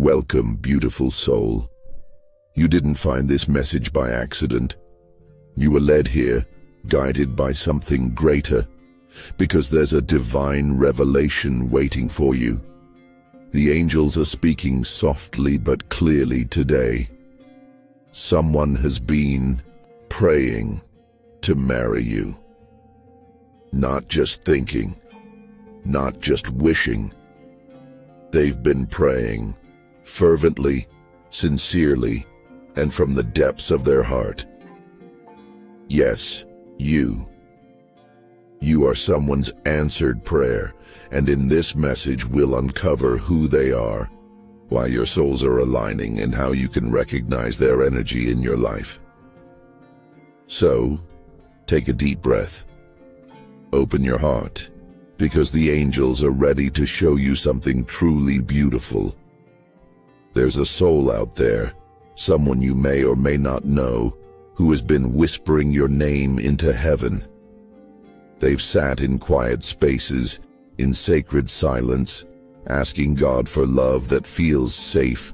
Welcome, beautiful soul. You didn't find this message by accident. You were led here, guided by something greater, because there's a divine revelation waiting for you. The angels are speaking softly but clearly today. Someone has been praying to marry you. Not just thinking, not just wishing. They've been praying fervently, sincerely, and from the depths of their heart. Yes, you are someone's answered prayer, and in this message we'll uncover who they are, why your souls are aligning, and how you can recognize their energy in your life. So, take a deep breath. Open your heart, because the angels are ready to show you something truly beautiful. There's a soul out there, someone you may or may not know, who has been whispering your name into heaven. They've sat in quiet spaces, in sacred silence, asking God for love that feels safe,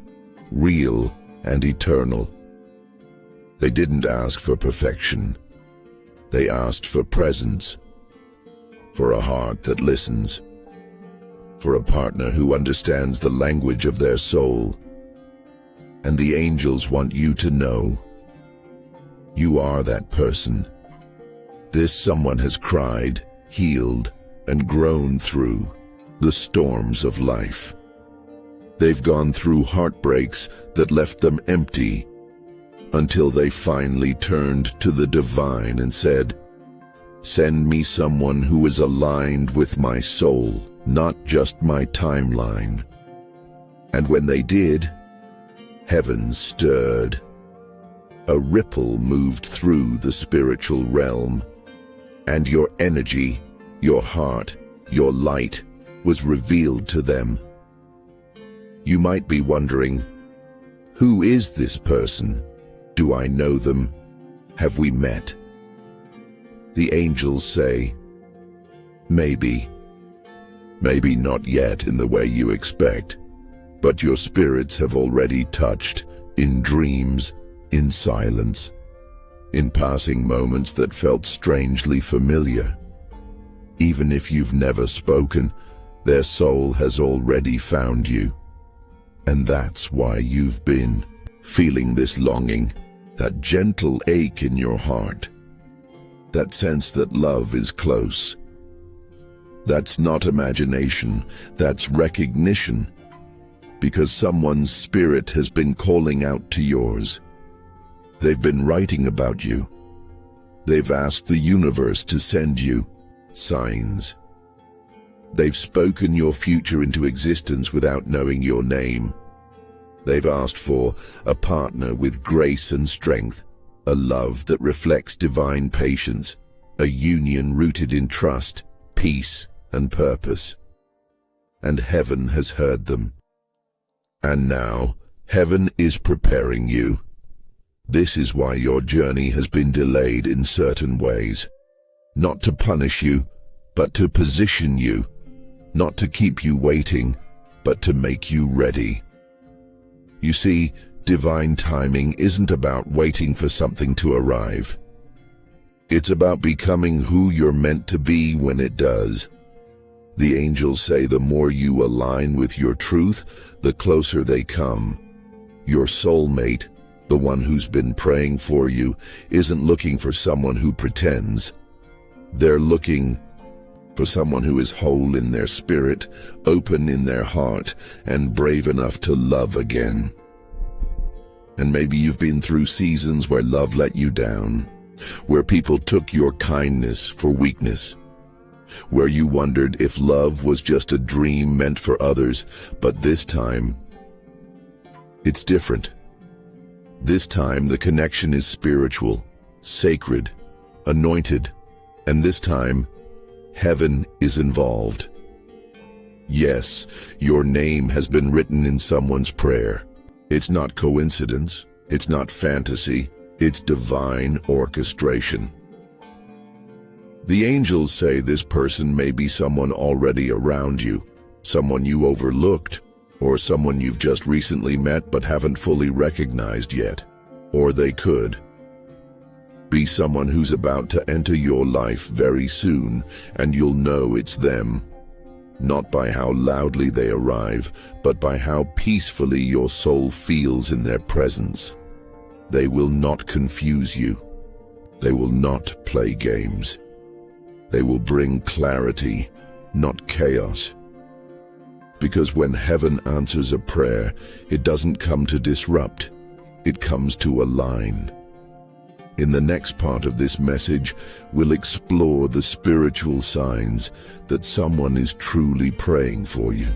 real, and eternal. They didn't ask for perfection. They asked for presence, for a heart that listens, for a partner who understands the language of their soul. And the angels want you to know, you are that person. This someone has cried, healed, and grown through the storms of life. They've gone through heartbreaks that left them empty, until they finally turned to the divine and said, "Send me someone who is aligned with my soul, not just my timeline." And when they did, heaven stirred. A ripple moved through the spiritual realm, and your energy, your heart, your light was revealed to them. You might be wondering, who is this person? Do I know them? Have we met? The angels say, maybe not yet in the way you expect, but your spirits have already touched in dreams, in silence, in passing moments that felt strangely familiar. Even if you've never spoken, their soul has already found you. And that's why you've been feeling this longing, that gentle ache in your heart, that sense that love is close. That's not imagination, that's recognition, because someone's spirit has been calling out to yours. They've been writing about you. They've asked the universe to send you signs. They've spoken your future into existence without knowing your name. They've asked for a partner with grace and strength, a love that reflects divine patience, a union rooted in trust, peace, and purpose. And heaven has heard them. And now, heaven is preparing you. This is why your journey has been delayed in certain ways. Not to punish you, but to position you. Not to keep you waiting, but to make you ready. You see, divine timing isn't about waiting for something to arrive. It's about becoming who you're meant to be when it does. The angels say the more you align with your truth, the closer they come. Your soulmate, the one who's been praying for you, isn't looking for someone who pretends. They're looking for someone who is whole in their spirit, open in their heart, and brave enough to love again. And maybe you've been through seasons where love let you down, where people took your kindness for weakness, where you wondered if love was just a dream meant for others. But this time, it's different. This time the connection is spiritual, sacred, anointed, and this time, heaven is involved. Yes, your name has been written in someone's prayer. It's not coincidence, it's not fantasy, it's divine orchestration. The angels say this person may be someone already around you, someone you overlooked, or someone you've just recently met but haven't fully recognized yet. Or they could be someone who's about to enter your life very soon, and you'll know it's them, not by how loudly they arrive, but by how peacefully your soul feels in their presence. They will not confuse you. They will not play games. They will bring clarity, not chaos. Because when heaven answers a prayer, it doesn't come to disrupt, it comes to align. In the next part of this message, we'll explore the spiritual signs that someone is truly praying for you,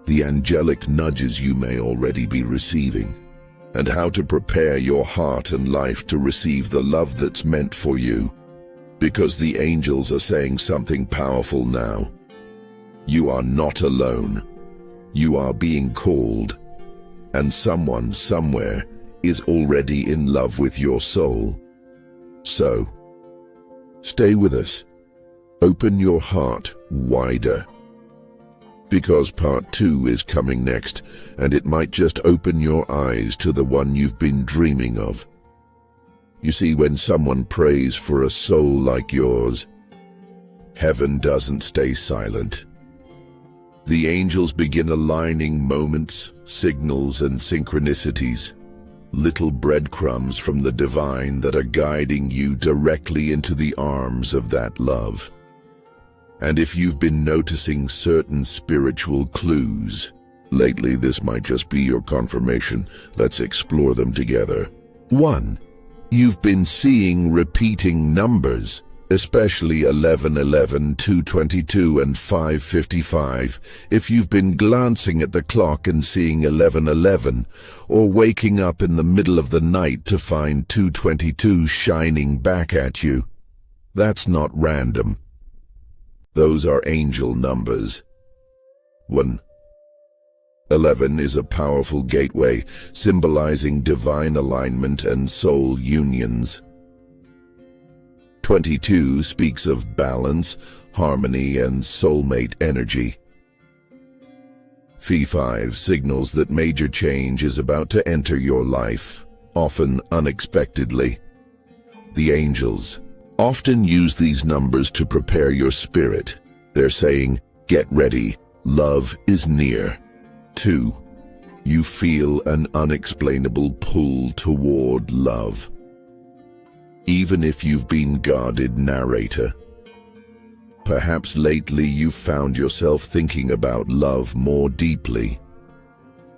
the angelic nudges you may already be receiving, and how to prepare your heart and life to receive the love that's meant for you. Because the angels are saying something powerful now. You are not alone. You are being called, and someone somewhere is already in love with your soul. So, stay with us. Open your heart wider. Because part 2 is coming next, and it might just open your eyes to the one you've been dreaming of. You see, when someone prays for a soul like yours, heaven doesn't stay silent. The angels begin aligning moments, signals, and synchronicities, little breadcrumbs from the divine that are guiding you directly into the arms of that love. And if you've been noticing certain spiritual clues lately, this might just be your confirmation. Let's explore them together. 1. You've been seeing repeating numbers, especially 1111, 222, and 555. If you've been glancing at the clock and seeing 1111, or waking up in the middle of the night to find 222 shining back at you, that's not random. Those are angel numbers. 1. 11 is a powerful gateway, symbolizing divine alignment and soul unions. 22 speaks of balance, harmony, and soulmate energy. 5 signals that major change is about to enter your life, often unexpectedly. The angels often use these numbers to prepare your spirit. They're saying, get ready, love is near. 2. You feel an unexplainable pull toward love. Even if you've been guarded narrator. Perhaps lately you've found yourself thinking about love more deeply.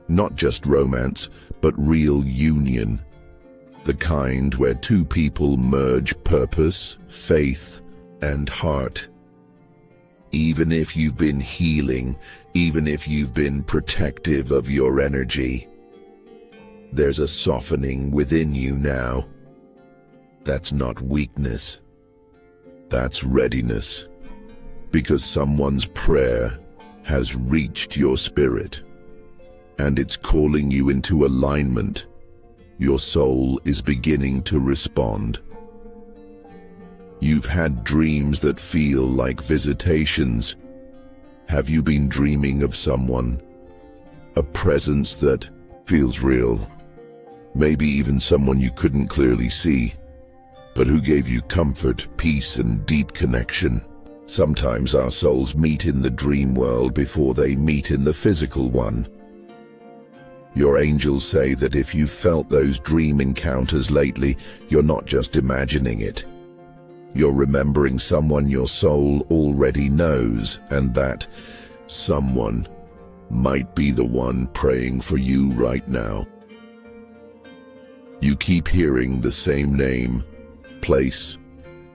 Not just romance, but real union. The kind where two people merge purpose, faith, and heart. Even if you've been healing, even if you've been protective of your energy, there's a softening within you now. That's not weakness. That's readiness. Because someone's prayer has reached your spirit, and it's calling you into alignment. Your soul is beginning to respond. You've had dreams that feel like visitations. Have you been dreaming of someone? A presence that feels real. Maybe even someone you couldn't clearly see, but who gave you comfort, peace, and deep connection. Sometimes our souls meet in the dream world before they meet in the physical one. Your angels say that if you've felt those dream encounters lately, you're not just imagining it. You're remembering someone your soul already knows, and that someone might be the one praying for you right now. You keep hearing the same name, place,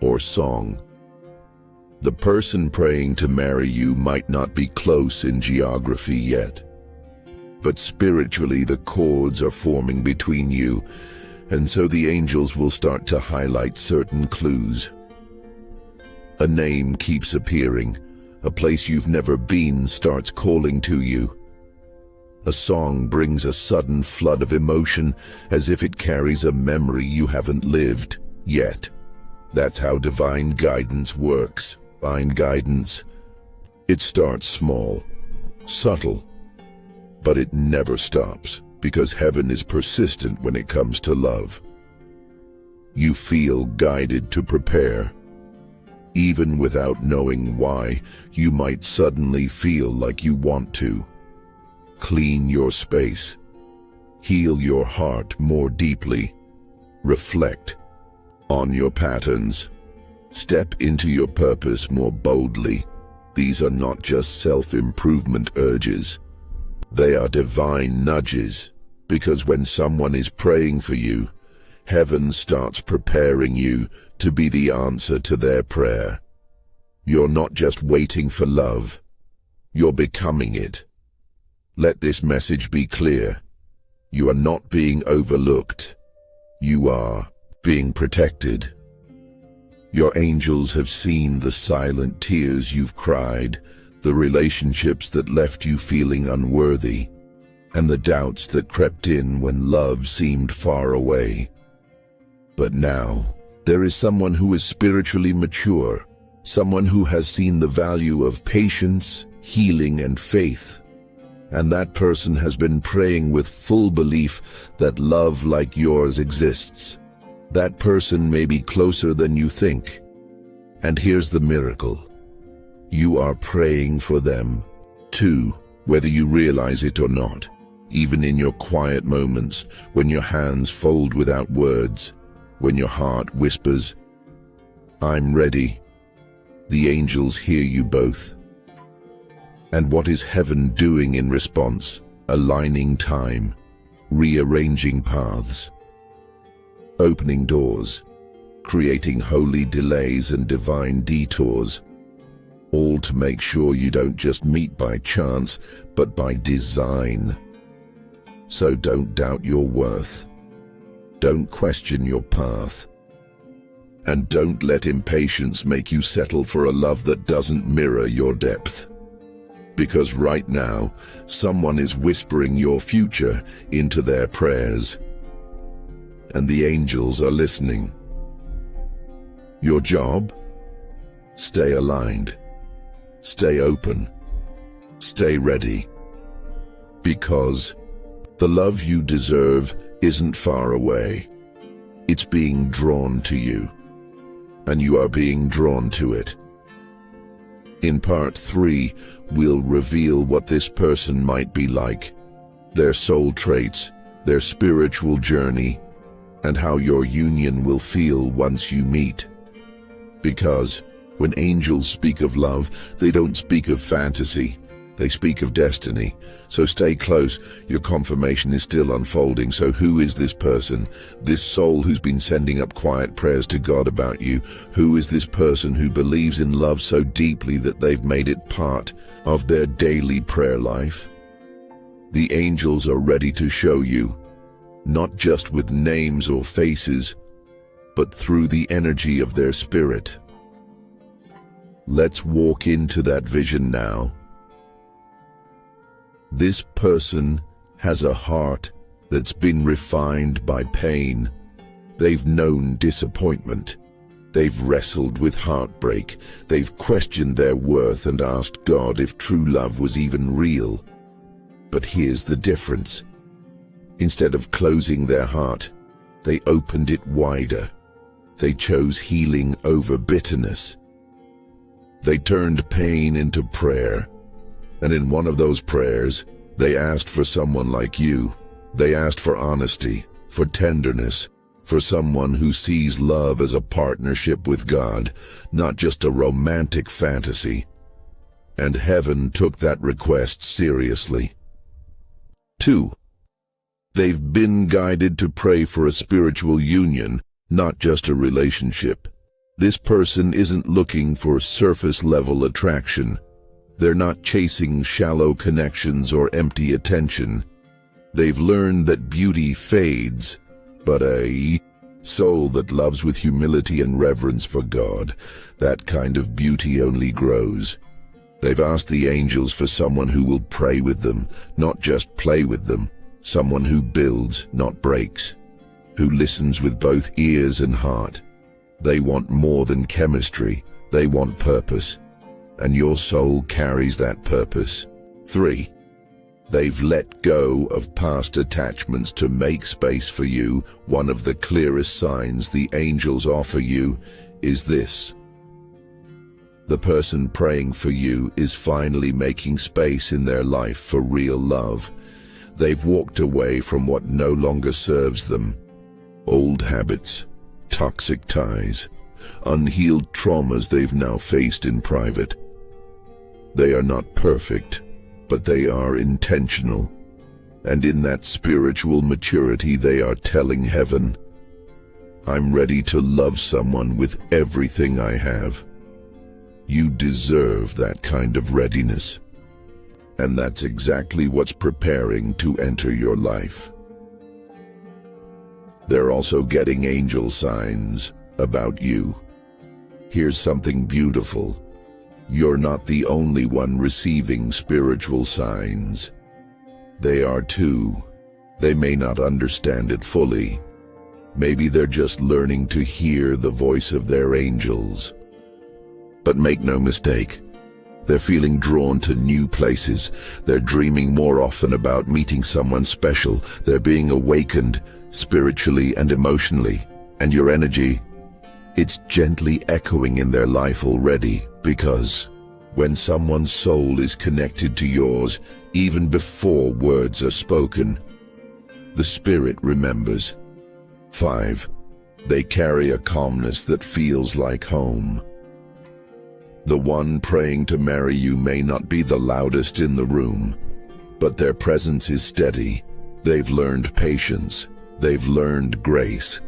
or song. The person praying to marry you might not be close in geography yet, but spiritually the chords are forming between you, and so the angels will start to highlight certain clues. A name keeps appearing. A place you've never been starts calling to you. A song brings a sudden flood of emotion, as if it carries a memory you haven't lived yet. That's how divine guidance works. Divine guidance. It starts small, subtle, But it never stops, because heaven is persistent when it comes to love. You feel guided to prepare. Even without knowing why, you might suddenly feel like you want to. Clean your space. Heal your heart more deeply. Reflect on your patterns. Step into your purpose more boldly. These are not just self-improvement urges. They are divine nudges, because when someone is praying for you, heaven starts preparing you to be the answer to their prayer. You're not just waiting for love, you're becoming it. Let this message be clear. You are not being overlooked. You are being protected. Your angels have seen the silent tears you've cried, the relationships that left you feeling unworthy, and the doubts that crept in when love seemed far away. But now, there is someone who is spiritually mature, someone who has seen the value of patience, healing, and faith. And that person has been praying with full belief that love like yours exists. That person may be closer than you think. And here's the miracle. You are praying for them, too, whether you realize it or not. Even in your quiet moments, when your hands fold without words, when your heart whispers, "I'm ready," the angels hear you both. And what is heaven doing in response? Aligning time, rearranging paths, opening doors, creating holy delays and divine detours, all to make sure you don't just meet by chance, but by design. So don't doubt your worth. Don't question your path. And don't let impatience make you settle for a love that doesn't mirror your depth. Because right now, someone is whispering your future into their prayers. And the angels are listening. Your job? Stay aligned. Stay open. Stay ready. Because the love you deserve isn't far away. It's being drawn to you. And you are being drawn to it. In part 3, we'll reveal what this person might be like, their soul traits, their spiritual journey, and how your union will feel once you meet. Because when angels speak of love, they don't speak of fantasy. They speak of destiny. So stay close. Your confirmation is still unfolding. So who is this person? This soul who's been sending up quiet prayers to God about you? Who is this person who believes in love so deeply that they've made it part of their daily prayer life? The angels are ready to show you, not just with names or faces, but through the energy of their spirit. Let's walk into that vision now. This person has a heart that's been refined by pain. They've known disappointment. They've wrestled with heartbreak. They've questioned their worth and asked God if true love was even real. But here's the difference. Instead of closing their heart, they opened it wider. They chose healing over bitterness. They turned pain into prayer. And in one of those prayers, they asked for someone like you. They asked for honesty, for tenderness, for someone who sees love as a partnership with God, not just a romantic fantasy. And heaven took that request seriously. 2. They've been guided to pray for a spiritual union, not just a relationship. This person isn't looking for surface-level attraction. They're not chasing shallow connections or empty attention. They've learned that beauty fades, but a soul that loves with humility and reverence for God, that kind of beauty only grows. They've asked the angels for someone who will pray with them, not just play with them. Someone who builds, not breaks. Who listens with both ears and heart. They want more than chemistry. They want purpose. And your soul carries that purpose. 3. They've let go of past attachments to make space for you. One of the clearest signs the angels offer you is this. The person praying for you is finally making space in their life for real love. They've walked away from what no longer serves them. Old habits, toxic ties, unhealed traumas they've now faced in private. They are not perfect, but they are intentional. And in that spiritual maturity they are telling heaven, I'm ready to love someone with everything I have. You deserve that kind of readiness. And that's exactly what's preparing to enter your life. They're also getting angel signs about you. Here's something beautiful. You're not the only one receiving spiritual signs. They are too. They may not understand it fully. Maybe they're just learning to hear the voice of their angels. But make no mistake, they're feeling drawn to new places. They're dreaming more often about meeting someone special. They're being awakened spiritually and emotionally. And your energy, it's gently echoing in their life already, because when someone's soul is connected to yours, even before words are spoken, the spirit remembers. 5. They carry a calmness that feels like home. The one praying to marry you may not be the loudest in the room, but their presence is steady. They've learned patience. They've learned grace.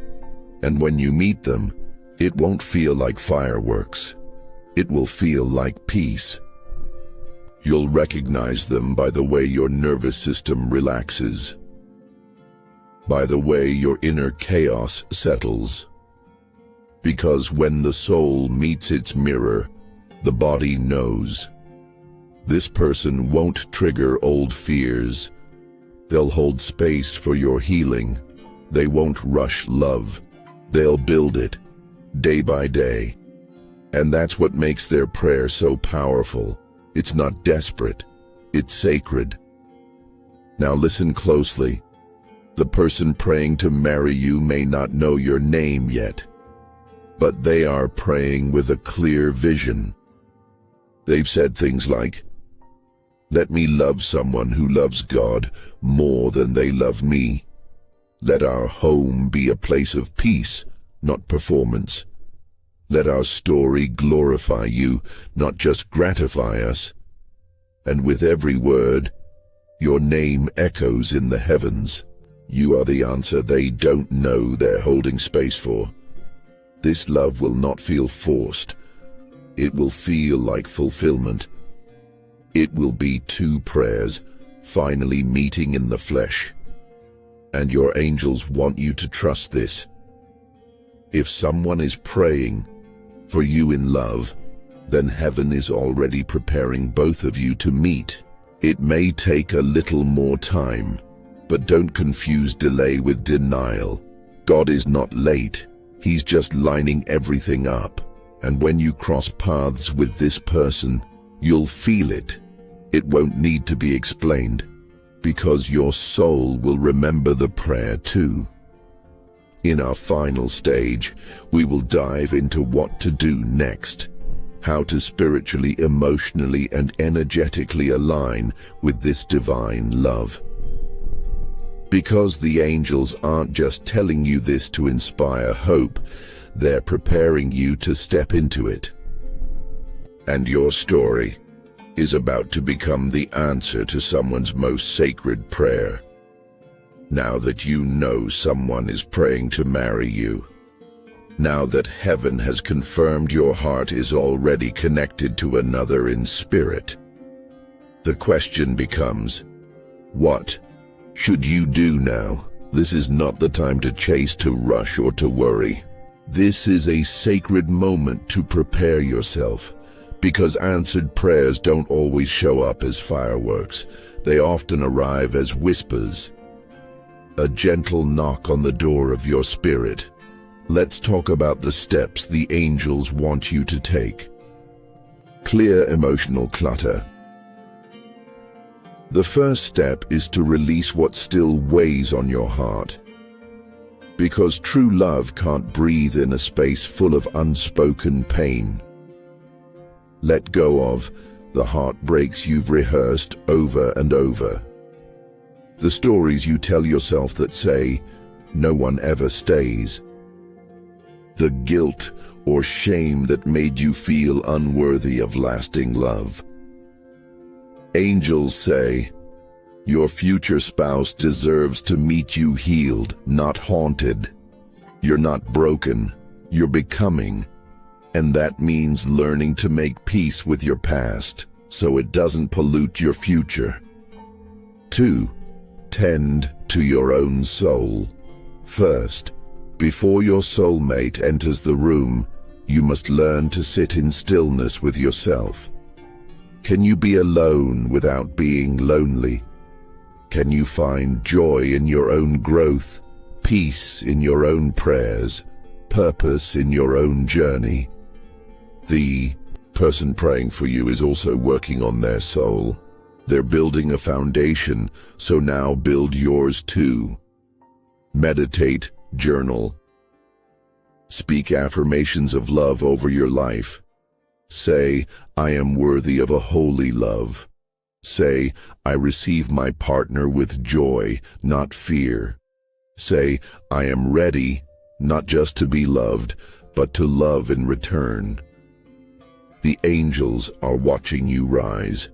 And when you meet them, it won't feel like fireworks. It will feel like peace. You'll recognize them by the way your nervous system relaxes, by the way your inner chaos settles. Because when the soul meets its mirror, the body knows. This person won't trigger old fears. They'll hold space for your healing. They won't rush love. They'll build it, day by day. And that's what makes their prayer so powerful. It's not desperate. It's sacred. Now listen closely. The person praying to marry you may not know your name yet, but they are praying with a clear vision. They've said things like, let me love someone who loves God more than they love me. Let our home be a place of peace, not performance. Let our story glorify you, not just gratify us. And with every word, your name echoes in the heavens. You are the answer they don't know they're holding space for. This love will not feel forced. It will feel like fulfillment. It will be two prayers finally meeting in the flesh. And your angels want you to trust this. If someone is praying for you in love, then heaven is already preparing both of you to meet. It may take a little more time, but don't confuse delay with denial. God is not late. He's just lining everything up. And when you cross paths with this person, you'll feel it. It won't need to be explained, because your soul will remember the prayer too. In our final stage, we will dive into what to do next, how to spiritually, emotionally, and energetically align with this divine love. Because the angels aren't just telling you this to inspire hope, they're preparing you to step into it. And your story is about to become the answer to someone's most sacred prayer. Now that you know someone is praying to marry you, now that heaven has confirmed your heart is already connected to another in spirit, the question becomes, what should you do now? This is not the time to chase, to rush, or to worry. This is a sacred moment to prepare yourself, because answered prayers don't always show up as fireworks. They often arrive as whispers, a gentle knock on the door of your spirit. Let's talk about the steps the angels want you to take. Clear emotional clutter. The first step is to release what still weighs on your heart. Because true love can't breathe in a space full of unspoken pain. Let go of the heartbreaks you've rehearsed over and over. The stories you tell yourself that say, "No one ever stays." The guilt or shame that made you feel unworthy of lasting love. Angels say, your future spouse deserves to meet you healed, not haunted. You're not broken, you're becoming. And that means learning to make peace with your past, so it doesn't pollute your future. 2. Tend to your own soul. First, before your soulmate enters the room, you must learn to sit in stillness with yourself. Can you be alone without being lonely? Can you find joy in your own growth, peace in your own prayers, purpose in your own journey? The person praying for you is also working on their soul. They're building a foundation, so now build yours too. Meditate, journal. Speak affirmations of love over your life. Say, "I am worthy of a holy love." Say, "I receive my partner with joy, not fear." Say, "I am ready, not just to be loved, but to love in return." The angels are watching you rise,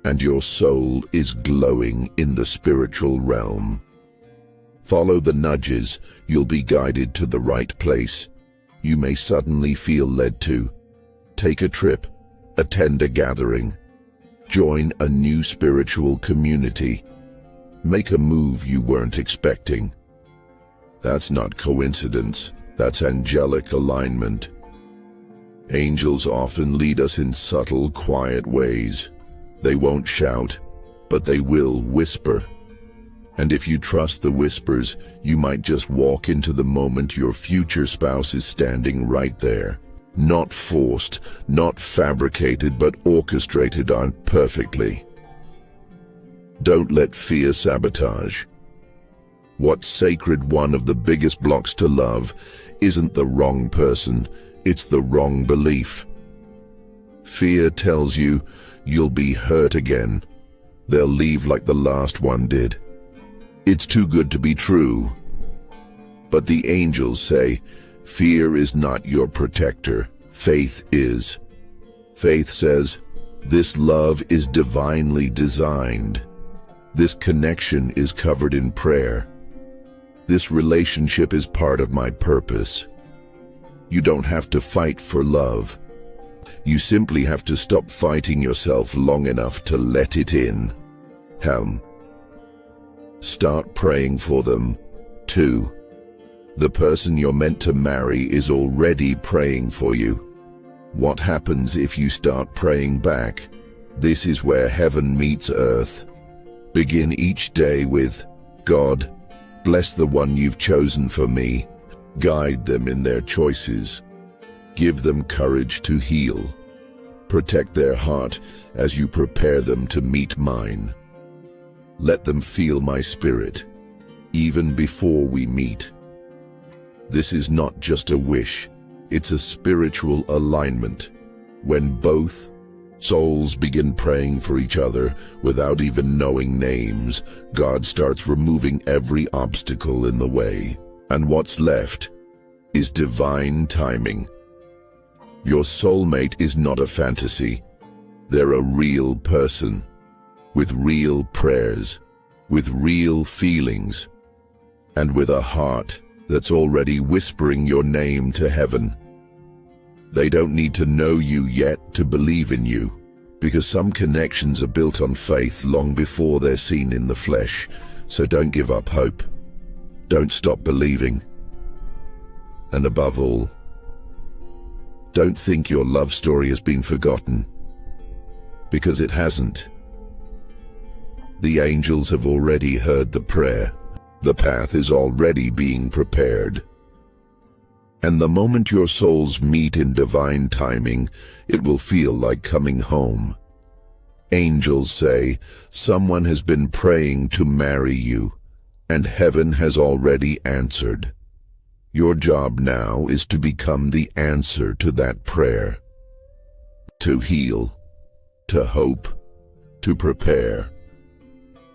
and your soul is glowing in the spiritual realm. Follow the nudges, you'll be guided to the right place. You may suddenly feel led to take a trip, attend a gathering, join a new spiritual community, make a move you weren't expecting. That's not coincidence, that's angelic alignment. Angels often lead us in subtle, quiet ways. They won't shout, but they will whisper. And if you trust the whispers, you might just walk into the moment your future spouse is standing right there. Not forced, not fabricated, but orchestrated on perfectly. Don't let fear sabotage. What's sacred, one of the biggest blocks to love, isn't the wrong person, it's the wrong belief. Fear tells you you'll be hurt again. They'll leave like the last one did. It's too good to be true. But the angels say, fear is not your protector, faith is. Faith says, this love is divinely designed. This connection is covered in prayer. This relationship is part of my purpose. You don't have to fight for love. You simply have to stop fighting yourself long enough to let it in. Start praying for them, too. The person you're meant to marry is already praying for you. What happens if you start praying back? This is where heaven meets earth. Begin each day with, God, bless the one you've chosen for me. Guide them in their choices. Give them courage to heal. Protect their heart as you prepare them to meet mine. Let them feel my spirit, even before we meet. This is not just a wish, it's a spiritual alignment. When both souls begin praying for each other without even knowing names, God starts removing every obstacle in the way. And what's left is divine timing. Your soulmate is not a fantasy. They're a real person, with real prayers, with real feelings, and with a heart that's already whispering your name to heaven. They don't need to know you yet to believe in you, because some connections are built on faith long before they're seen in the flesh, so don't give up hope. Don't stop believing. And above all, don't think your love story has been forgotten, because it hasn't. The angels have already heard the prayer. The path is already being prepared. And the moment your souls meet in divine timing, it will feel like coming home. Angels say, someone has been praying to marry you, and heaven has already answered. Your job now is to become the answer to that prayer. To heal, to hope, to prepare.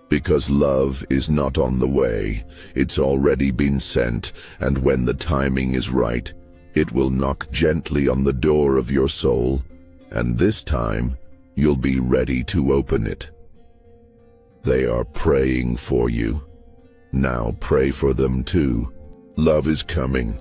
Because love is not on the way, it's already been sent, and when the timing is right, it will knock gently on the door of your soul, and this time, you'll be ready to open it. They are praying for you. Now pray for them too. Love is coming.